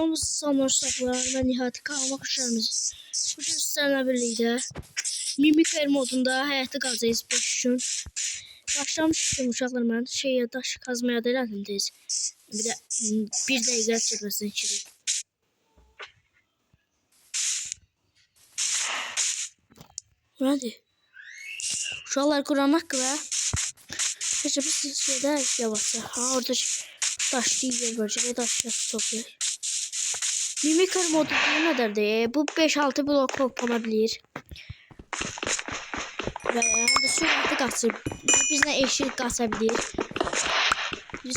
Salam sanır uşaqlar və nihayət qalmaq işlərimiz. Bugün sizlərlə birlikdə Mimikry modunda həyatı qalacağız 5 gün. Başlamışdım uşaqlar, mən daş kazmaya da elədim tez. Bir də 1 dəqiqə çəkməsin içeri. Nədir? Uşaqlar quramaq və heç bir şeydə yavaşça. Orada daşlı yer var, daşlı toplayır. Mimikry modu ne kadardır? Bu 5-6 blok olabilir. Və həm sürətli qaçır. Bizlə eşit qaçabilir.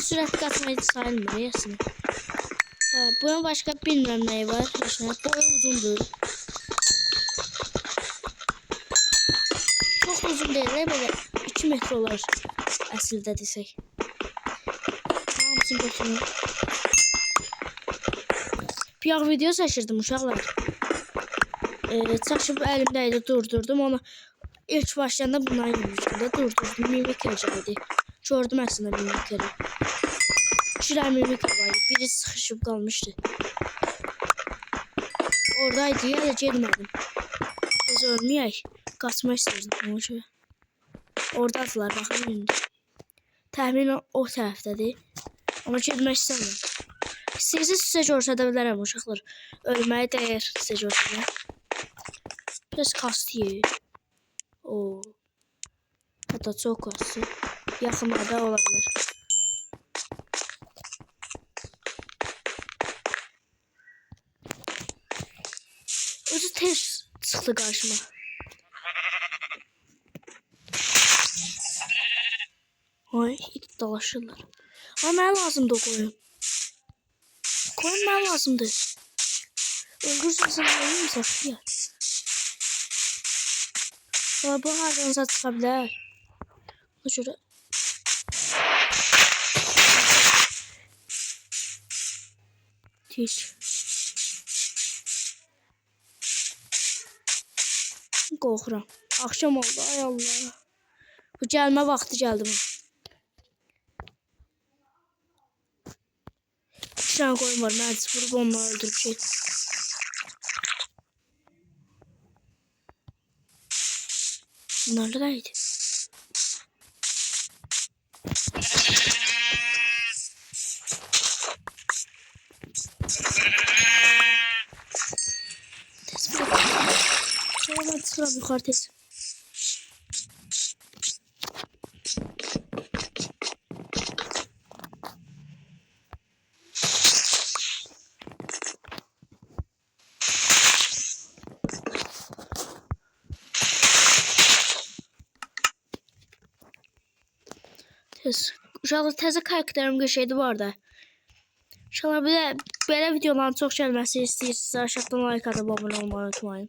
Sürətli qaçmayı sayılmır yəsin. Bunun başqa bilmirəm nəyi var. Boyu uzundur. Çox uzun deyil, belə 2 metr olar əslində desək. Hamısını götürün. Bir yağ video seçirdim uşaqlar. Çaşıb əlimdəydi, durdurdum onu. İlk başlayanda bundan yürümüşdüm də, durdurdum. Mimikry. Gördüm əslində Mimikry. 2 dənə Mimikry var idi. Biri sıxışıb qalmışdı. Oradaydı, hələ gelmədim. Biz ölməyək. Qaçmaq istəyirdim. Oradadılar, baxın indi. Təxminən o tərəfdədir. Amma gelmək istəmirəm. Sizi sizə görsədə bilərəm uşaqlar. Ölməyə dəyər sizə görsədə. Biraz kastıyır. Hatta çox kastı. Yaxınlarda olabilir. Özü tez çıxdı qarşıma. Ay, it dalaşırlar. Ama mənə lazımdır o qoyun. Koyun mənə lazımdır. Öldürürsən sən koyun saxlayır. Bu hardanıza çıxa bilər. Ona görə. Tiş. Qorxuram. Axşam oldu, ay Allah. Bu gəlmə vaxtı gəldi bu. Bir tane koyun var. Məclis vurub onları öldürüb şey. Bunlar da neydi? Tez bırak. Sonra ben sıra yukarı tez. Uşaqlar təzə karakterim qəşəydi bu arada. Uşaqlar belə videoların çox gəlməsi istəyirsinizsə aşağıdan like atıb abunə olmayı unutmayın.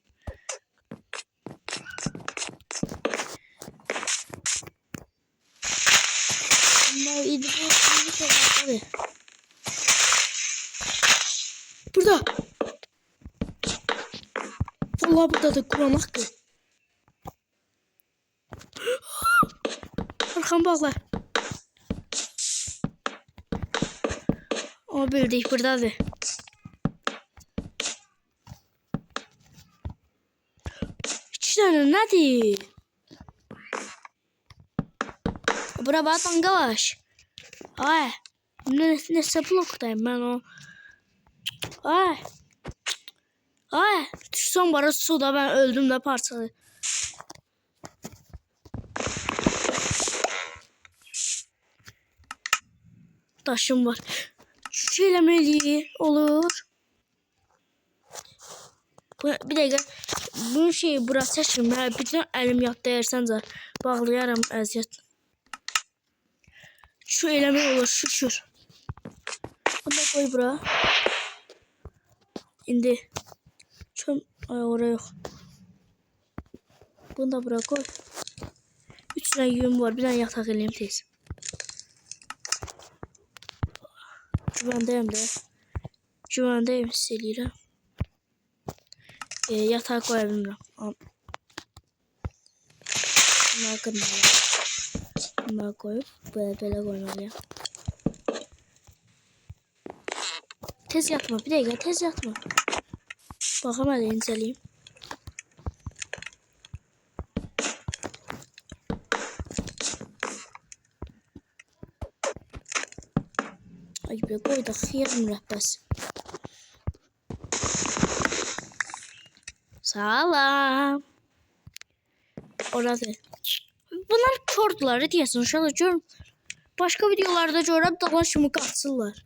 Burada. Vallahi burada da quramaq. Arxam bağla. O bildik buradadır. İki tane nədir? Bura bax danqalaş. Ay. Nəsə blokdayım mən o. Ay. Ay. Düşsəm bara suda ben öldüm də parçalı. Daşım var. Şu eləməli olur. Bir dəqiqə. Bu şeyi bura çəkirim. Bütün əlim yadda yersəncə bağlayaram əziyyət. Şu eləmək olur şükür. Bunu da koy bura. İndi. Ay oraya yox. Bunu da bura koy. 3 tane yün var. Bir tane yataq eləyim tez. Güvəndəyim də. Güvəndəyim hiss eləyirəm. Yatağa qoya bilmirəm. Bunları qırmalıyam. Bunları qoyub belə qoymalıyam. Tez yatma, bir dakika tez yatma. Bakalım hadi inceleyeyim. Ay be koy da xiyar mürəbbəsi. Salam. Orada. Bunlar kortları diyesin uşaqlar görüm. Başka videolarda görəm dalaşımı qaçırlar.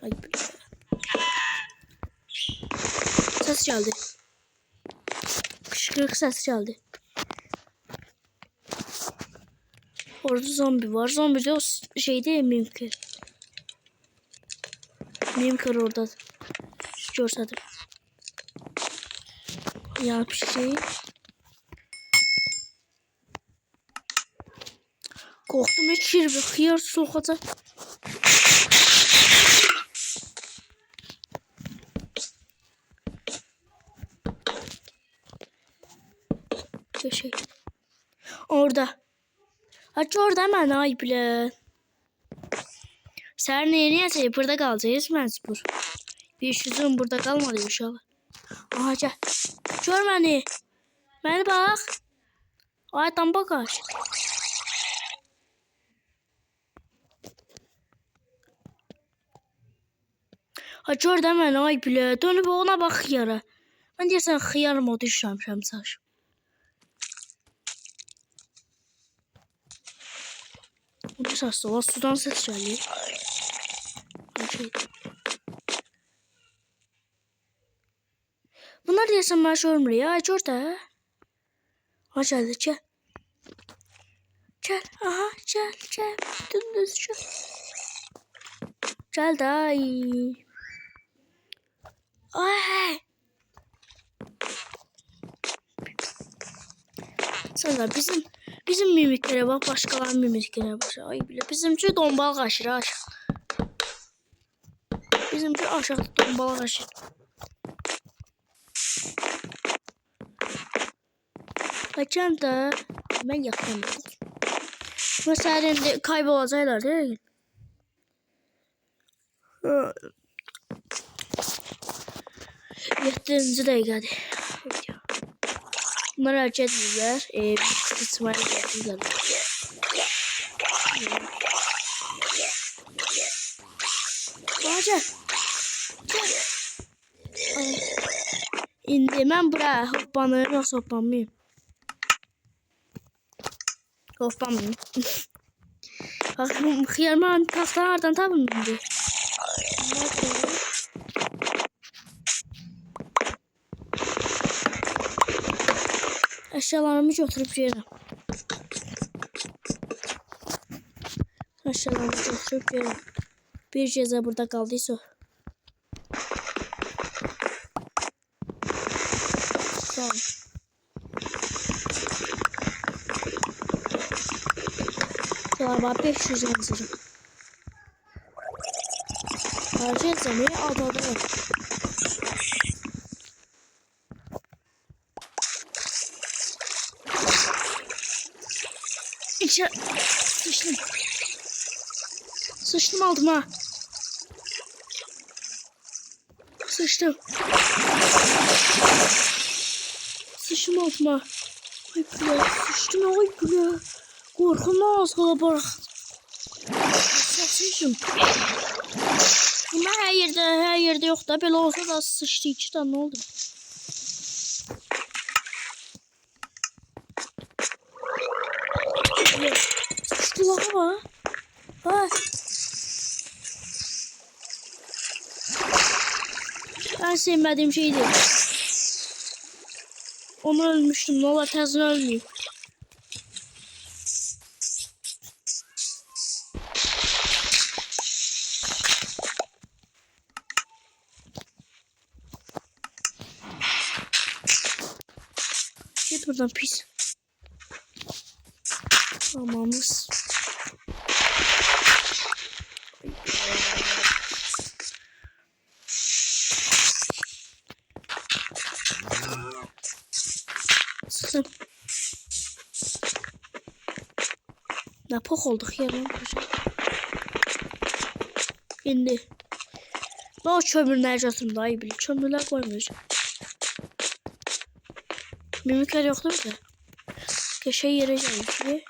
Ay be. Ses geldi. Kışkırık ses geldi. Orada zombi var. Zombi de o şey değil mimkir. Mimkir orada. Görsedim. Ya bir şey. Korktum hiç bir xiyar soxacaq. Şey. Orada. Aç orada hemen ay bile. Sen neyse burada kalacağız mecbur. Bir yüzüm burada kalmadı inşallah. Aha gel. Gör beni. Beni bak. Ay tam bakaş. Aç orada hemen ay bile. Dönüp ona bak yara. Ben deyəsən xiyar modu işləmişəm saç. Bu səsdə var, sudan ses gəlir. Bunlar deyəsən mən görmür ya, gör də. Ha gəldi, gəl. Gəl, aha, gəl. Dümdüz gəl. Gəl də, ay. Ay. Sonra bizim mimiklere bak, başkalarının mimiklere bak. Ay bile bizimki dombal kaşır aşağı. Bizimki aşağıda dombal kaşır. Kaçan da ben yapamadım. Mesela de kaybolacaklar değil mi? 7. dakikada. Bunlar hareket ediyorlar. Bir kısmı hareket ediyorlar. Gel. İndi ben bura hoppanıyorum yoksa hoppanmayayım. Hoppanmayayım. Bak xiyarman taxtalardan tapın indi. Eşyalarımı götürüp gelirəm. Eşyalarımı götürüp gelirəm. Bir gecə burada qaldıysa. Tamam. Galiba 500 yazırım. Harcayacağım zemeyi adada yok. İçe sıçtım. Sıçtım altıma. Sıçtım. Sıçtım altıma. Ay bile sıçtım ay bile. Korkumdan az kala bırak. Sıçtım. Bunlar her yerde yok da böyle olsa da sıçtı 2 tane oldu. Sıçtı bak. Ha. Ben sevmediğim şeydi. Onu ölmüştüm. Ne olur tezini ölmeyeyim. Git buradan pis. Tamamız. Sıkın. Ne pok olduk ya lan. İndi. Ben o kömürleri götürüm daha iyi bilir. Kömürler koymayacağım. Mimikler yoktur da. Keşe yere gelmiş.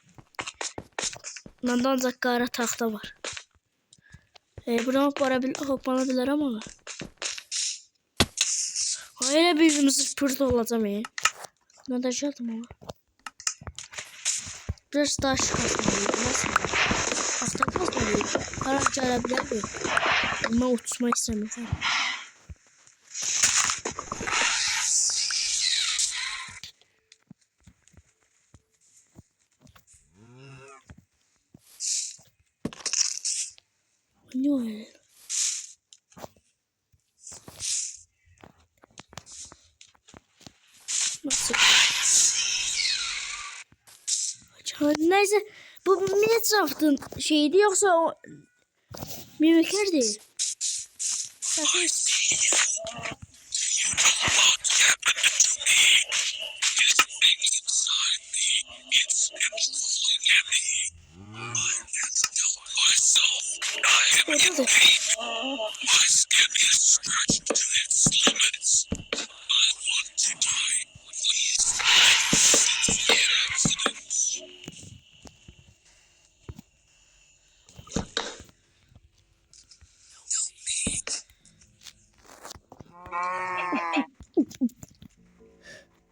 Bende ancak kara tahta var. Buna hoplanabilir ama. Hayır birbirimizi pırt olacağım ya. Ne de çaldım ama. Biraz daha çıkartmalıyım. Nasıl? Hafta kalmalıyım. Karar gelebilir mi? Ama uçmak istemiyorum. Ne öyle? Nasıl? Neyse bu Minecraft'ın şeydi yoksa o mimikler değil. Orada da.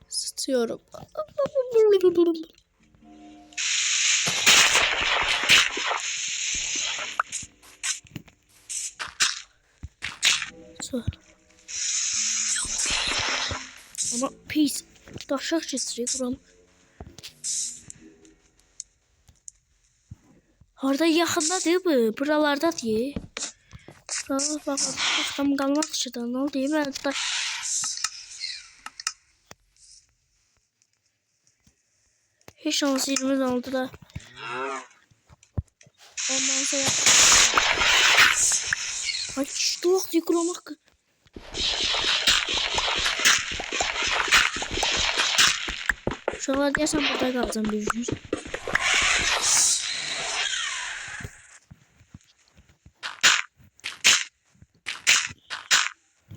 Sıtıyorum. Ama pis. Taşak çizdiği kuram. Orada yakında değil mi? Buralarda diye. Bak tam kalmak için ne oldu? Ben taş. Hiç şans 20 oldu da. Ondan sonra. Ay işte vakti kuramak. Şu an diyorsan burada kalacağım bir gün.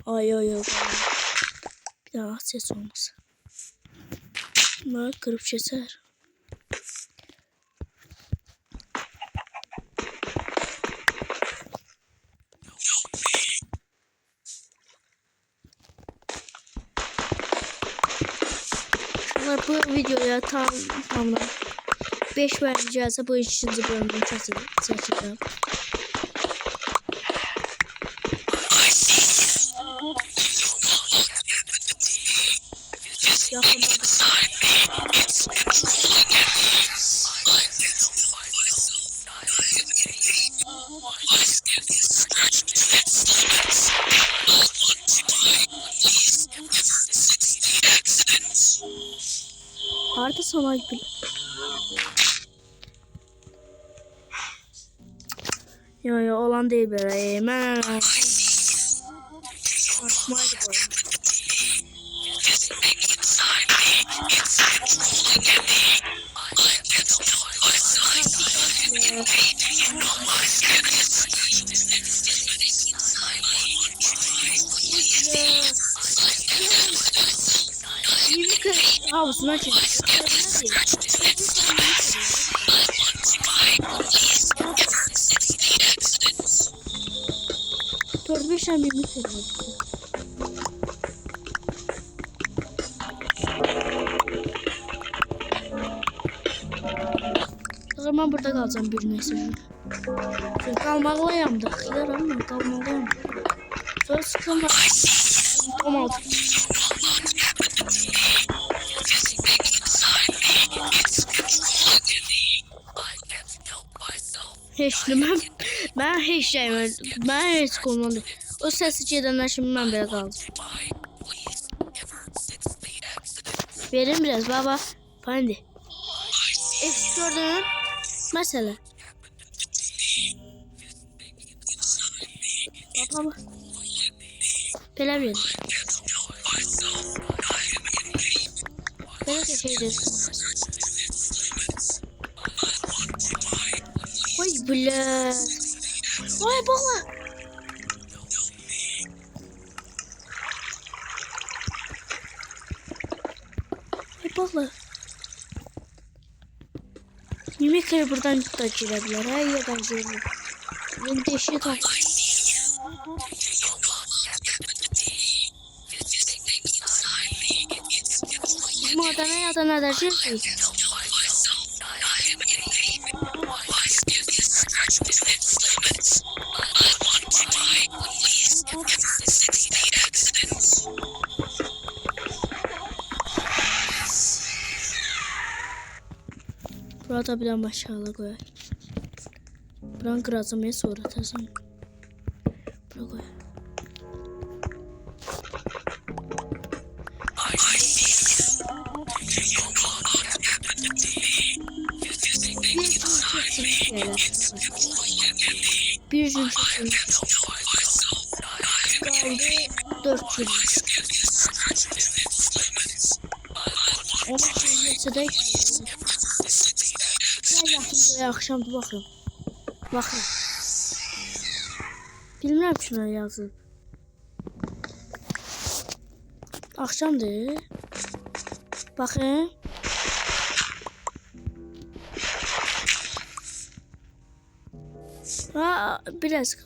Ay. Bir daha ses olmaz. Bunları kırıp keser. Bu videoya tamamla 5 vereceğiz. Bu 3. bölümünü çekeceğim. Arda sana gibi. Yo olan değil böyle. Hemen. Açmaydı bu. Havuzuna çıktı. 4-5 tane mimik veriyor. O zaman burada kalacağım bir neyse. Kalmalıyım da. Kılar ama kalmalıyım. Sonra sıkılma. Tamam. Ben hiç şey ben hiç kullanmadım. O sesi çiğdenden şimdi ben böyle kaldım. Verin biraz baba. Fandi. Gördün mesela. Baba. Böyle verin. Böyle de şey desin. Bile. Ay bala. Ay bala. Mimikler buradan da girebilir. Her yerden girebilir. Ben deşi tak. Madana ya da ne dersin? Burada bir aşağıya koy. Buranın kırazımı sonra atasın. Buraya koy. Bir gün çekildi. Kaldı 4 gün. Onun için de gel yatımda akşamda bakıyorum. Bakın. Bilmem şuna yazıp. Akşamdır. Bakın. Ha, biraz.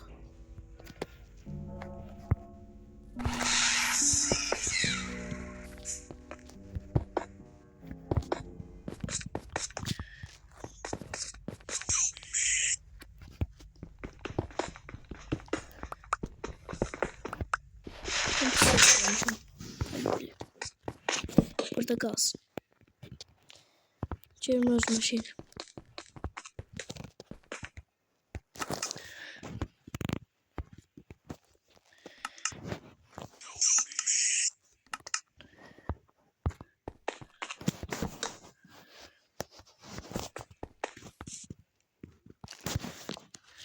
Burada kalsın. Çevirme özüme şeyler.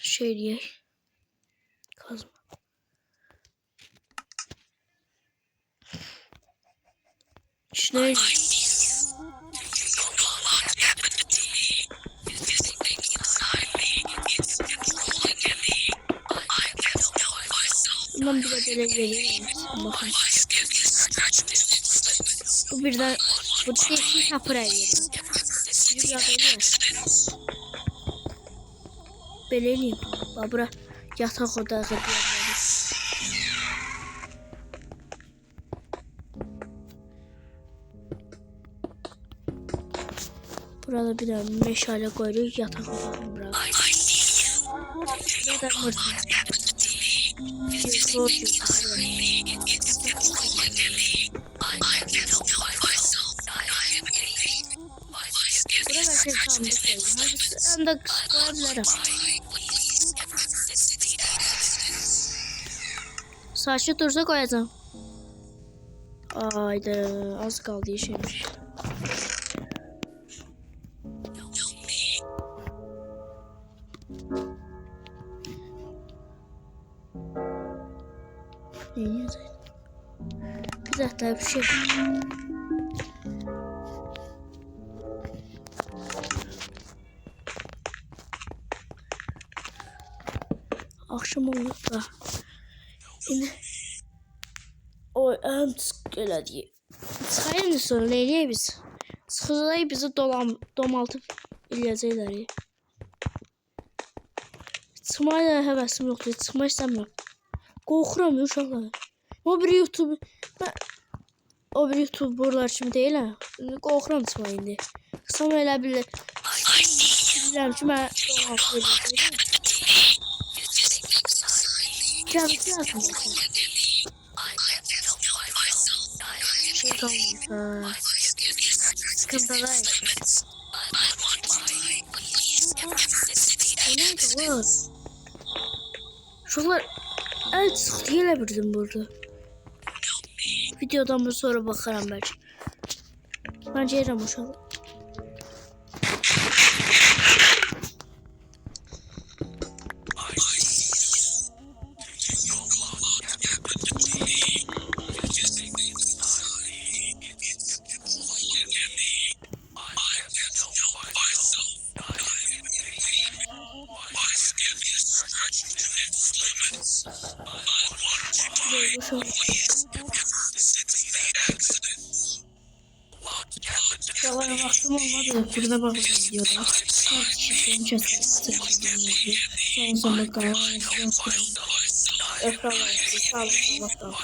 Şey diye. Kazma. İşte bundan bir de böyle geliyor. Bakın. Bu birden bu değişik kapıra geliyor. Bir geliyor. Beleliyim. Babura yatak odağı diyebiliriz. Burada bir de meşale koyuyoruz. Yatak odağı bırak. Burada mırtı. Bir zor burada ben sandık koyuyorum. Sandık koyabilirim. Saçlı dursa koyacağım. Haydi az kaldı işemiş. Bir dakika bir şey. Akşam oldu da. Yine o hem öyle diye. Sayın sonra neyle biz? Sıkılayı bizi domaltıp iləcəklər ya. Çıxmaya həvəsim yoxdur, çıxmaq istəmirəm. Qorxuram uşaqlar. O bir YouTuberlar kimi deyiləm. Qorxuram çıxmaya indi. Qısam elə bilir. Bilirəm ki, mən domaltı eləyəcəklər. Kəbisi atmışım. Şey kalmış. Sıkıntıdayız. Neydi bu? Şunlar el sıkıntı gelebilirdim burada. Videodan sonra bakarım belki. Bence yerim uşaqlar. Böyle boş oldu. Uşaqlara vaxtım olmadı. Burada bağlı videoda. Tartışıyorum çatıştırdım. Son zaman kanalına sağ olun. Sağ olun.